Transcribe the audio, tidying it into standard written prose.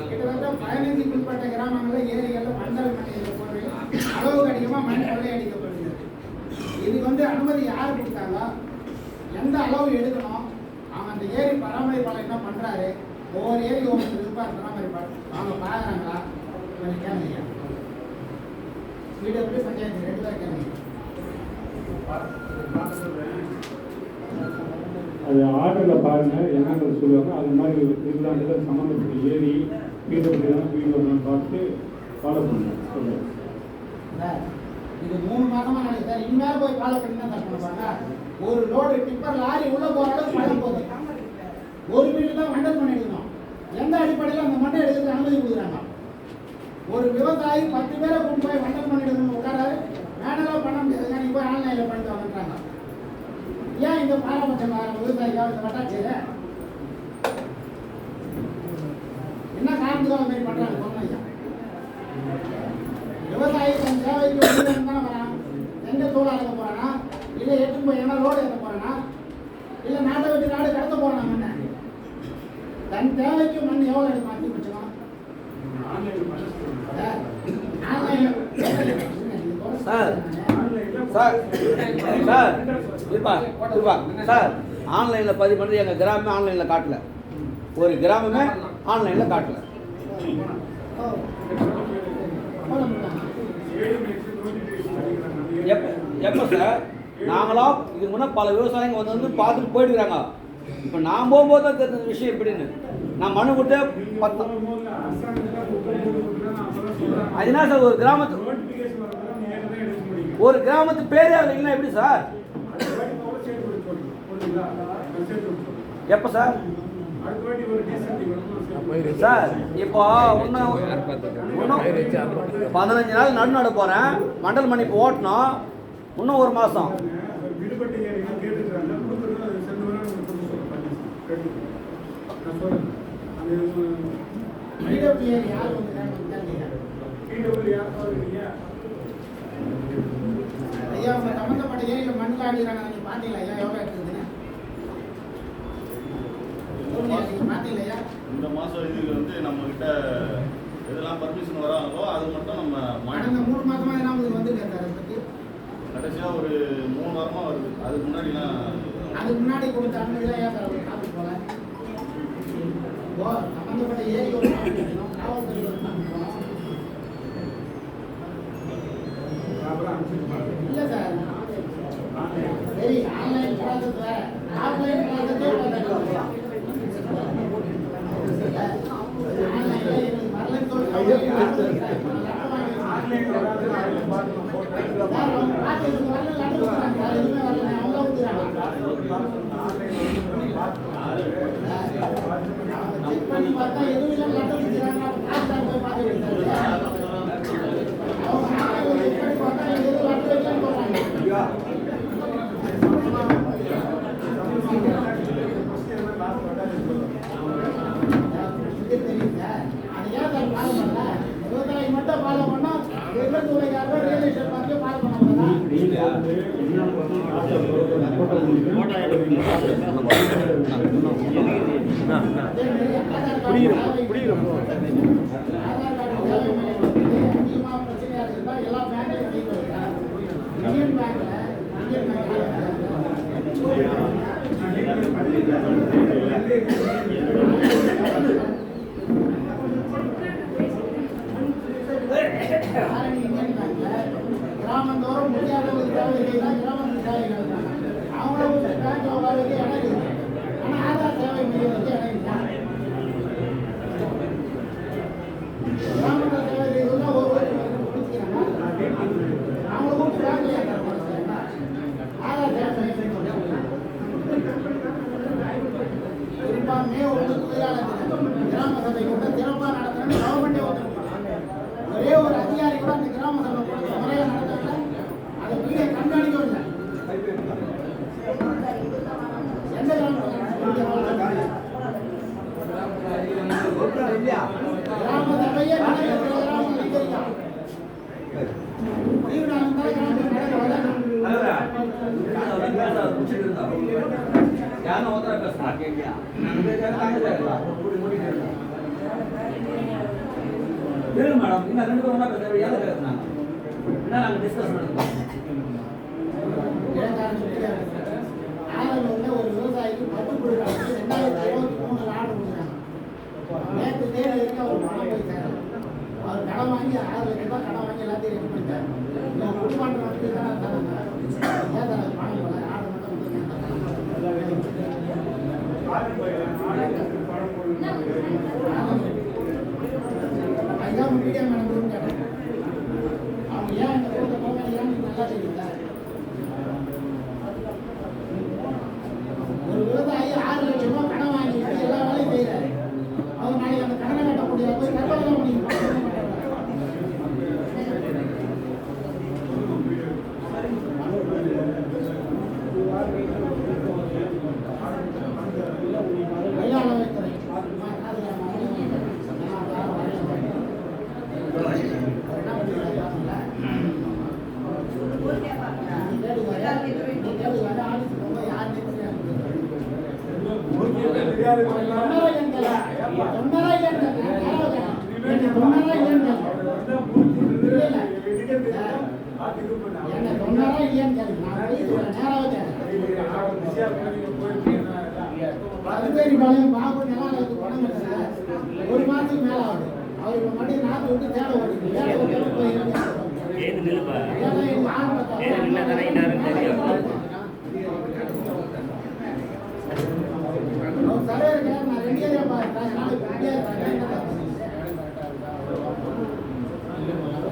கிட்டத்தட்ட 15க்கு உட்பட்ட கிராமங்களில் ஏரிகளில் மண்டல் மண்ணில் போடுறது அளவுக்கு அதிகமாக மண் கொள்ளையடிக்கப்படுகிறது. இது அனுமதி யார் கொடுத்தாங்க, எந்த அளவு எடுக்கணும், அவங்க அந்த ஏரி பராமரிப்பாளர் என்ன பண்ணுறாரு, ஒவ்வொரு ஏரி ஒவ்வொரு இருப்பார் பராமரிப்பாளர், அவங்க பார்க்குறாங்களா கொஞ்சம் கேளுங்க. வீடு எப்படி பஞ்சாயத்து 2 தான் கேளுங்க. அது ஆர்டரில் பாருங்கள் என்னென்னு சொல்லுவாங்க. அது மாதிரி திருவிழாண்டில் சம்மந்தப்பட்ட ஏரி வீடு பார்த்து ஃபாலோ பண்ணுங்க. சார் இது 3 மாதமாக நடக்குது சார். இனிமேல் போய் ஃபாலோ பண்ணி தான் சார் பண்ணுவாங்க. ஒரு லோடு டிப்பர் லாரி உள்ளே போகிற அளவுக்கு மழை போகுது. ஒரு வீடு தான் மண்டல் மண் எடுக்கணும். எந்த அடிப்படையில் அந்த மண்ணை எடுக்கிறதுக்கு அனுமதி கொடுக்குறாங்க? ஒரு விவசாயி 10 பேரை கொண்டு போய் மண்டல் மண் எடுக்கணும் உட்காராது வேணாலும் பண்ண முடியாது. நீங்கள் போய் ஆன்லைனில் பண்ணிட்டு வந்துட்டாங்க. ஏன் இந்த பாரபட்சம் விவசாயிக்காக இந்த வட்டாட்சியில் என்ன காரணத்துக்காக அந்த மாதிரி பண்ணுறாங்க சொன்னீங்க? விவசாயி தன் தேவைக்கு தானே வரான். எங்கே தோல் அடக்க போகிறானா, இல்லை எடுத்து போய் என்ன ரோடு ஏற்ற போகிறானா, இல்லை நாட்டை விட்டு நாடு கடத்த போகிறானா? மண்ணை தன் தேவைக்கு மண் எவ்வளோ எடுக்கும் அதிகபட்சம்? சார் சார் சார் இருப்பா இருப்பா சார், ஆன்லைனில் பதிவு பண்ணுறது எங்கள் கிராமமே ஆன்லைனில் காட்டல. ஒரு கிராமமே ஆன்லைனில் காட்டல. எப்போ சார் நாங்களாம் இதுக்கு முன்னே பல விவசாயிங்க வந்து பார்த்துட்டு போயிட்டுருக்காங்க. இப்போ நான் போகும்போது தான் தெரிஞ்ச விஷயம் எப்படின்னு. நான் மனு கொடுத்து 10 அதனால சார் ஒரு கிராமத்து பேரே இல்லைன்னா எப்படி சார்? எப்போ சார் சார் இப்போ இன்னும் 15 நாள் நடு போகிறேன். மண்டல் மணி இப்போ ஓட்டணும். இன்னும் 1 மாதம். ஐயா உங்க சம்பந்தப்பட்ட ஏரியில் மண்ணில் ஆடிக்கிறாங்க. நீங்கள் பார்த்தீங்களா ஐயா எவ்வளோ எடுத்துருக்குன்னு? பார்த்தீங்களா? இந்த மாதம் இதுக்கு நம்மகிட்ட எதெல்லாம் பர்மிஷன் வராங்களோ அது மட்டும் நம்ம கடந்த 3 மாதமாக என்ன வந்துருக்கேன் சார். அதை பற்றி கடைசியாக ஒரு 3 வாரமாக வருது. அதுக்கு முன்னாடி கொடுத்த அனுமதிலாம் ஏன் சார் அவர் காப்பி போல? சம்பந்தப்பட்ட ஏரி ஒரு காவல்துறை ஒரு இல்லை சார். சரி ஆன்லைன் ப்ராசஸ் வேற, ஆஃப்லைன் ப்ராசஸே பண்ணி பார்த்தா எதுவும் இல்லை லட்டம் வச்சுக்கிறாங்க. போய் பார்த்து விவசாயி மட்டும் ஃபாலோ பண்ணா எவ்வளோ ரியல் எஸ்டேட் பார்த்து ஃபாலோ பண்ண பிரச்சனையாக இருந்தால் எல்லா பேங்க்லையும் இந்தியன் பேங்க்ல கிராமந்தோறும் முடியாதவங்களுக்கு தேவைகள் தான் கிராமத்துக்கு தேவைகள் தான். அவங்களும் பேங்க் வியாபாரிக்கு இடம் இருக்குது. ஆனால் ஆதார் சேவை மையத்துக்கு இடம் இல்லை. கிராமத்தில் சேவை செய்யணும்னா ஒரு கொடுத்துக்கிறாங்க. அவங்களுக்கும் பேங்க்ல ஆதார் சேவை குறிப்பாக மே 1 தொழிலாளர் கிராம சபை கூட்டம் சிறப்பாக நடத்தணும்னு கவர்மெண்டே ஒரே ஒரு அதிகாரி கூட அந்த கிராம சபை கூட்டத்தை முறையாக நடத்தவில்லை. அதை வீடை கண்காணிக்கவும் இல்லை. எந்த கிராம சபையே கிராமம் அதிகரிக்கலாம். லீவு நாள் கிராமத்தில் நடக்க மேடம் இன்னும் 2 பேரும் ஒன்றா பேசுகிறேன் ஏதாவது பேசுனாங்க என்ன நாங்கள் டிஸ்கஸ் பண்ணுறோம். ஆதரவு உள்ள ஒரு விவசாயிக்கு 10 கொடுக்குறாங்க 2023 ஆர்டர் கொடுக்குறாங்க. நேற்று தேதி வரைக்கும் அவர் பணம் போய் சேரும். அவர் கடன் வாங்கி 6 லட்சம் ரூபாய் கடன் வாங்கி எல்லாத்தையும் ரெடி பண்ணிட்டார். இவங்க குடும்பம் வந்து தானே தராங்க. ஏன் தராங்க பணம் போல ஆர்டர் மட்டும் ஐயா மீடியா மேடம் கேட்டாங்க. அவங்க ஏன் இந்த போட்ட போக ஏன் நல்லா தெரியுங்களா? ஒரு விவசாயி 6 லட்சம் ரூபாய் கடன் வாங்கிட்டு எல்லா வேலையும் செய்யறாரு. அவர் நாளைக்கு அந்த கடனை கட்ட முடியாது போய் தற்கொலை தான் பண்ணிக்க ஒரு மாசத்துக்கு மேல ஆகுது. அவர் இப்ப மறுபடியும் நாட்டு விட்டு தேட ஓடிட்டு